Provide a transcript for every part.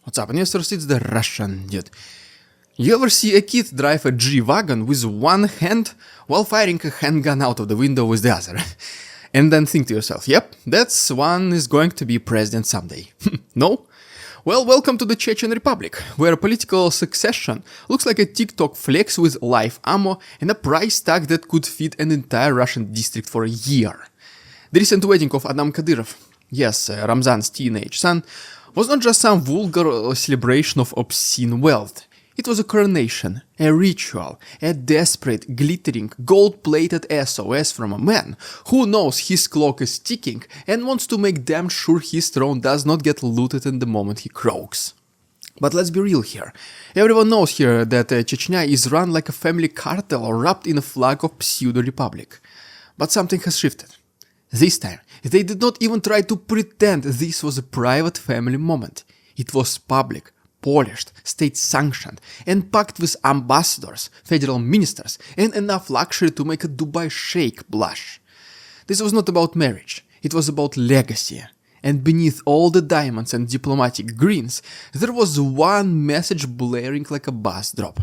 What's up, investors? It's the Russian dude. You ever see a kid drive a G-Wagon with one hand while firing a handgun out of the window with the other? And then think to yourself, yep, that's one is going to be president someday. No? Well, welcome to the Chechen Republic, where political succession looks like a TikTok flex with live ammo and a price tag that could feed an entire Russian district for a year. The recent wedding of Adam Kadyrov, yes, Ramzan's teenage son, was not just some vulgar celebration of obscene wealth. It was a coronation, a ritual, a desperate, glittering, gold-plated SOS from a man who knows his clock is ticking and wants to make damn sure his throne does not get looted in the moment he croaks. But let's be real here. Everyone knows here that Chechnya is run like a family cartel wrapped in a flag of pseudo-republic. But something has shifted. This time, they did not even try to pretend this was a private family moment. It was public, polished, state-sanctioned, and packed with ambassadors, federal ministers, and enough luxury to make a Dubai sheikh blush. This was not about marriage, it was about legacy. And beneath all the diamonds and diplomatic greens, there was one message blaring like a bass drop.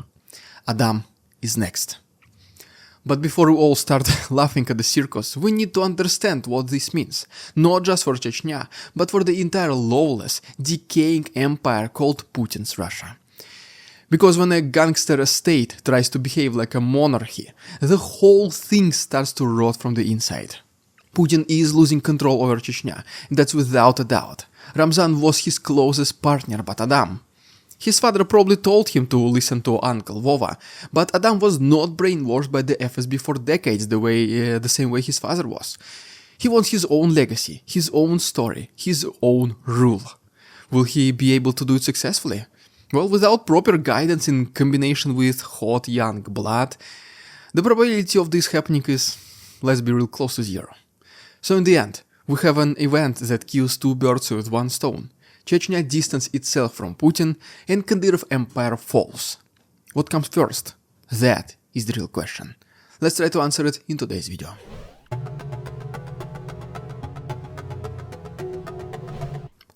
Adam is next. But before we all start laughing at the circus, we need to understand what this means, not just for Chechnya, but for the entire lawless, decaying empire called Putin's Russia. Because when a gangster state tries to behave like a monarchy, the whole thing starts to rot from the inside. Putin is losing control over Chechnya, that's without a doubt. Ramzan was his closest partner, but Adam... His father probably told him to listen to Uncle Vova, but Adam was not brainwashed by the FSB for decades the same way his father was. He wants his own legacy, his own story, his own rule. Will he be able to do it successfully? Well, without proper guidance in combination with hot young blood, the probability of this happening is, let's be real, close to zero. So in the end, we have an event that kills two birds with one stone. Chechnya distances itself from Putin, and Kadyrov empire falls. What comes first? That is the real question. Let's try to answer it in today's video.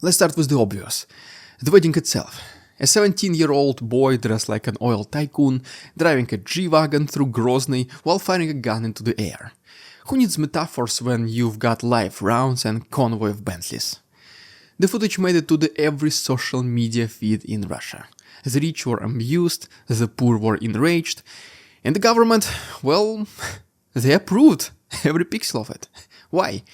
Let's start with the obvious. The wedding itself. A 17-year-old boy dressed like an oil tycoon, driving a G-Wagon through Grozny while firing a gun into the air. Who needs metaphors when you've got live rounds and convoy of Bentleys? The footage made it to every social media feed in Russia. The rich were amused, the poor were enraged, and the government, well, they approved every pixel of it. Why?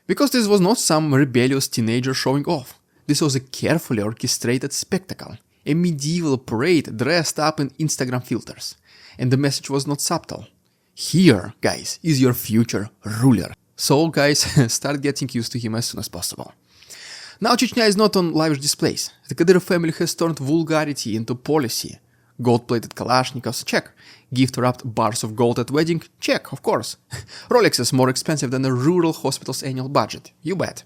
Because this was not some rebellious teenager showing off. This was a carefully orchestrated spectacle, a medieval parade dressed up in Instagram filters. And the message was not subtle. Here, guys, is your future ruler. So, guys, start getting used to him as soon as possible. Now Chechnya is not on lavish displays. The Kadyrov family has turned vulgarity into policy. Gold-plated Kalashnikovs, check. Gift-wrapped bars of gold at wedding, check, of course. Rolexes more expensive than a rural hospital's annual budget, you bet.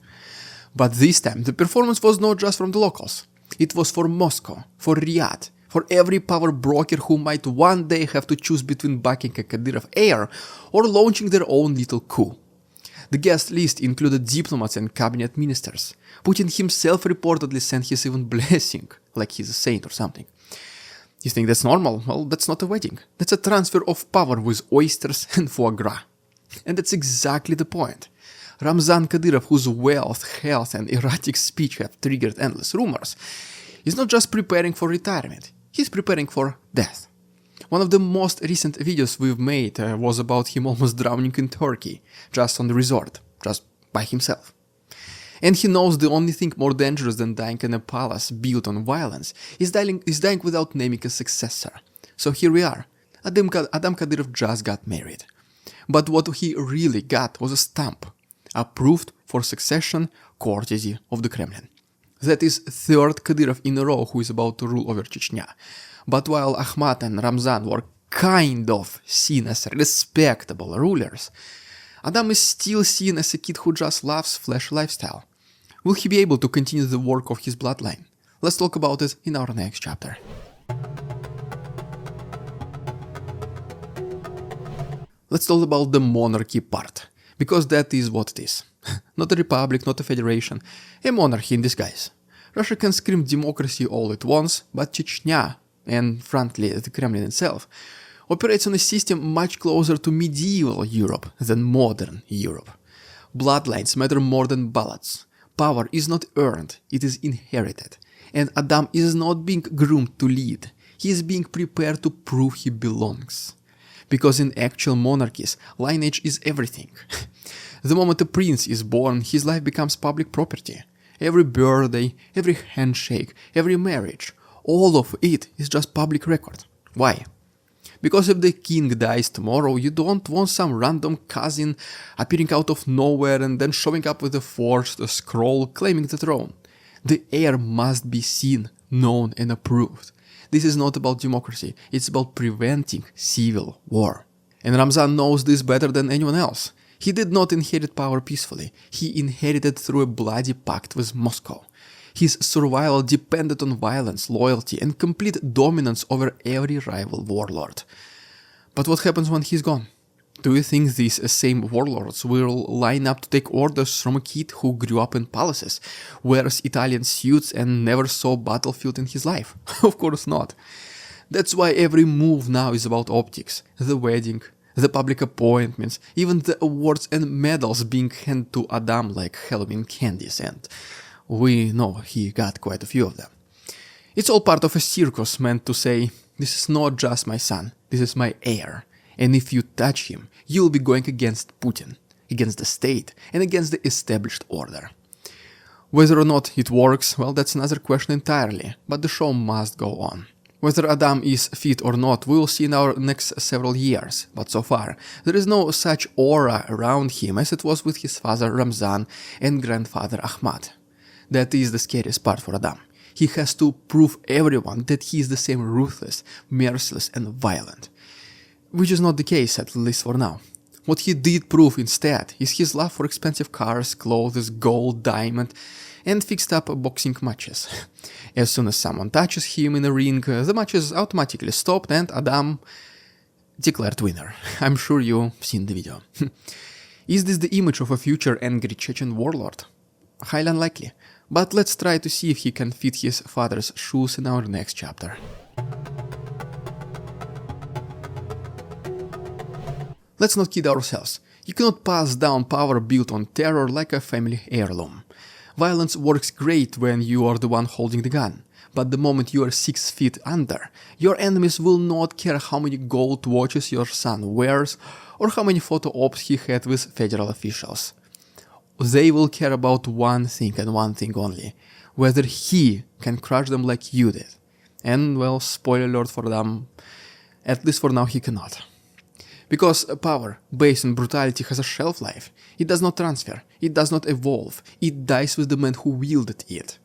But this time the performance was not just from the locals. It was for Moscow, for Riyadh, for every power broker who might one day have to choose between backing a Kadyrov heir or launching their own little coup. The guest list included diplomats and cabinet ministers. Putin himself reportedly sent his even blessing, like he's a saint or something. You think that's normal? Well, that's not a wedding. That's a transfer of power with oysters and foie gras. And that's exactly the point. Ramzan Kadyrov, whose wealth, health and erratic speech have triggered endless rumors, is not just preparing for retirement, he's preparing for death. One of the most recent videos we've made was about him almost drowning in Turkey, just on the resort, just by himself. And he knows the only thing more dangerous than dying in a palace built on violence is dying without naming a successor. So here we are. Adam Kadyrov just got married. But what he really got was a stamp, approved for succession courtesy of the Kremlin. That is third Kadyrov in a row who is about to rule over Chechnya. But while Ahmad and Ramzan were kind of seen as respectable rulers, Adam is still seen as a kid who just loves flashy lifestyle. Will he be able to continue the work of his bloodline? Let's talk about it in our next chapter. Let's talk about the monarchy part, because that is what it is. Not a republic, not a federation, a monarchy in disguise. Russia can scream democracy all it wants, but Chechnya, and frankly the Kremlin itself, operates on a system much closer to medieval Europe than modern Europe. Bloodlines matter more than ballots. Power is not earned, it is inherited. And Adam is not being groomed to lead, he is being prepared to prove he belongs. Because in actual monarchies, lineage is everything. The moment a prince is born, his life becomes public property. Every birthday, every handshake, every marriage, all of it is just public record. Why? Because if the king dies tomorrow, you don't want some random cousin appearing out of nowhere and then showing up with a forged scroll claiming the throne. The heir must be seen, known and approved. This is not about democracy, it's about preventing civil war. And Ramzan knows this better than anyone else. He did not inherit power peacefully, he inherited through a bloody pact with Moscow. His survival depended on violence, loyalty and complete dominance over every rival warlord. But what happens when he's gone? Do you think these same warlords will line up to take orders from a kid who grew up in palaces, wears Italian suits and never saw a battlefield in his life? Of course not. That's why every move now is about optics, the wedding, the public appointments, even the awards and medals being handed to Adam like Halloween candies, and we know he got quite a few of them. It's all part of a circus meant to say, this is not just my son, this is my heir. And if you touch him, you'll be going against Putin, against the state, and against the established order. Whether or not it works, well, that's another question entirely, but the show must go on. Whether Adam is fit or not, we will see in our next several years, but so far, there is no such aura around him as it was with his father Ramzan and grandfather Ahmad. That is the scariest part for Adam. He has to prove everyone that he is the same ruthless, merciless and violent. Which is not the case, at least for now. What he did prove instead is his love for expensive cars, clothes, gold, diamond, and fixed up boxing matches. As soon as someone touches him in a ring, the matches automatically stopped and Adam declared winner. I'm sure you've seen the video. Is this the image of a future angry Chechen warlord? Highly unlikely, but let's try to see if he can fit his father's shoes in our next chapter. Let's not kid ourselves. You cannot pass down power built on terror like a family heirloom. Violence works great when you are the one holding the gun, but the moment you are 6 feet under, your enemies will not care how many gold watches your son wears or how many photo ops he had with federal officials. They will care about one thing and one thing only, whether he can crush them like you did. And well, spoiler alert for them, at least for now he cannot. Because power, based on brutality, has a shelf life. It does not transfer, it does not evolve, it dies with the man who wielded it.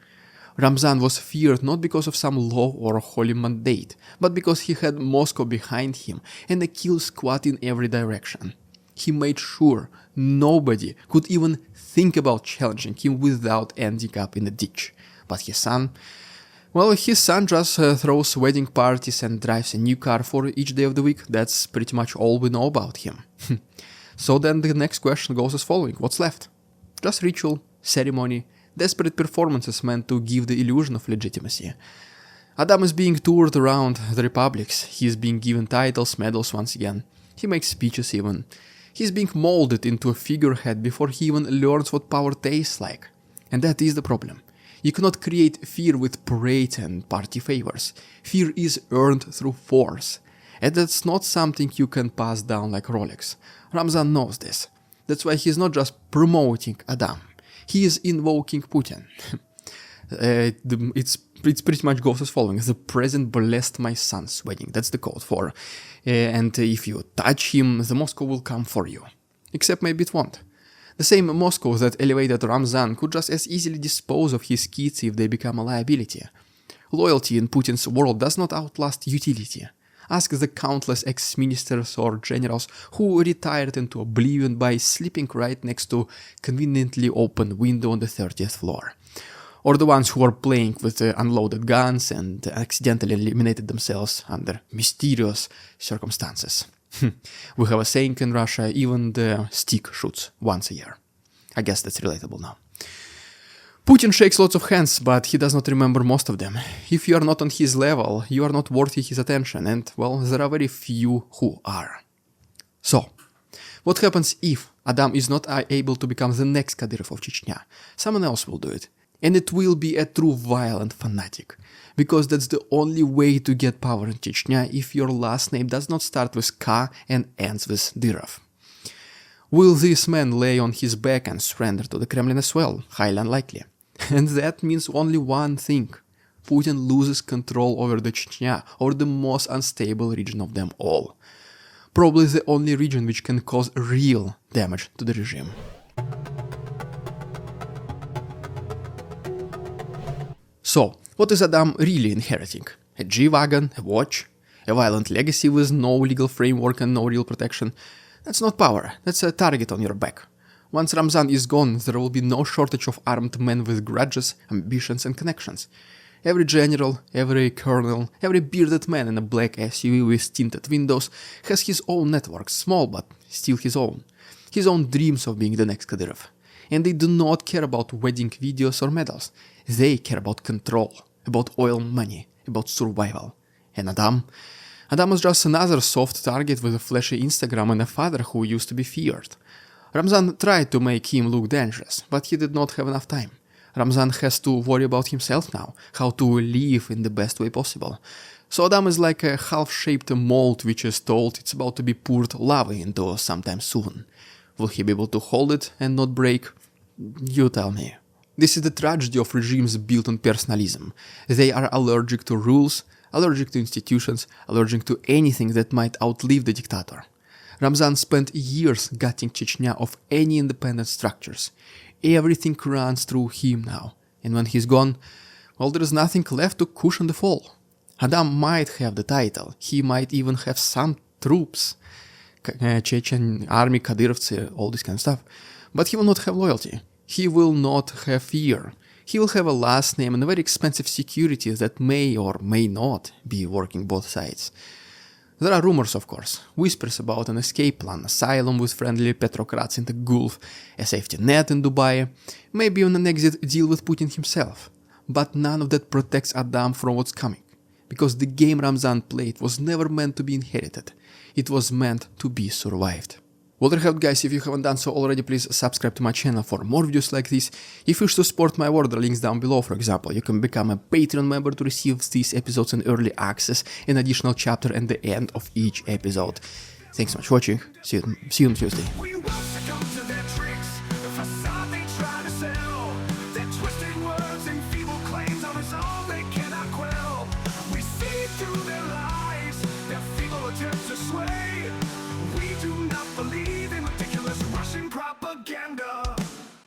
Ramzan was feared not because of some law or holy mandate, but because he had Moscow behind him and a kill squad in every direction. He made sure nobody could even think about challenging him without ending up in a ditch. But his son just throws wedding parties and drives a new car for each day of the week. That's pretty much all we know about him. So then the next question goes as following. What's left? Just ritual, ceremony, desperate performances meant to give the illusion of legitimacy. Adam is being toured around the republics. He is being given titles, medals once again. He makes speeches even. He's being molded into a figurehead before he even learns what power tastes like. And that is the problem. You cannot create fear with parade and party favors. Fear is earned through force. And that's not something you can pass down like Rolex. Ramzan knows this. That's why he's not just promoting Adam. He is invoking Putin. It's pretty much goes as following. The president blessed my son's wedding. That's the code for. And if you touch him, the Moscow will come for you. Except maybe it won't. The same Moscow that elevated Ramzan could just as easily dispose of his kids if they become a liability. Loyalty in Putin's world does not outlast utility. Ask the countless ex-ministers or generals who retired into oblivion by sleeping right next to conveniently open window on the 30th floor. Or the ones who were playing with unloaded guns and accidentally eliminated themselves under mysterious circumstances. We have a saying in Russia, even the stick shoots once a year. I guess that's relatable now. Putin shakes lots of hands, but he does not remember most of them. If you are not on his level, you are not worthy his attention, and, well, there are very few who are. So, what happens if Adam is not able to become the next Kadyrov of Chechnya? Someone else will do it. And it will be a true violent fanatic. Because that's the only way to get power in Chechnya if your last name does not start with K and ends with Dyrov. Will this man lay on his back and surrender to the Kremlin as well? Highly unlikely. And that means only one thing. Putin loses control over the Chechnya, or the most unstable region of them all. Probably the only region which can cause real damage to the regime. So, what is Adam really inheriting? A G-Wagon, a watch, a violent legacy with no legal framework and no real protection? That's not power, that's a target on your back. Once Ramzan is gone, there will be no shortage of armed men with grudges, ambitions and connections. Every general, every colonel, every bearded man in a black SUV with tinted windows has his own network, small but still his own dreams of being the next Kadyrov. And they do not care about wedding videos or medals. They care about control, about oil money, about survival. And Adam was just another soft target with a flashy Instagram and a father who used to be feared. Ramzan tried to make him look dangerous, but he did not have enough time. Ramzan has to worry about himself now, how to live in the best way possible. So Adam is like a half-shaped mold which is told it's about to be poured lava into sometime soon. Will he be able to hold it and not break? You tell me. This is the tragedy of regimes built on personalism. They are allergic to rules, allergic to institutions, allergic to anything that might outlive the dictator. Ramzan spent years gutting Chechnya of any independent structures. Everything runs through him now, and when he's gone, well, there is nothing left to cushion the fall. Adam might have the title, he might even have some troops, Chechen army, Kadyrovцы, all this kind of stuff, but he will not have loyalty. He will not have fear. He will have a last name and a very expensive security that may or may not be working both sides. There are rumors, of course, whispers about an escape plan, asylum with friendly petrocrats in the Gulf, a safety net in Dubai, maybe even an exit deal with Putin himself. But none of that protects Adam from what's coming, because the game Ramzan played was never meant to be inherited. It was meant to be survived. Well, there you have it, guys. If you haven't done so already, please subscribe to my channel for more videos like this. If you wish to support my work, the links down below. For example, you can become a Patreon member to receive these episodes in early access, an additional chapter at the end of each episode. Thanks so much for watching. See you on Tuesday. Propaganda.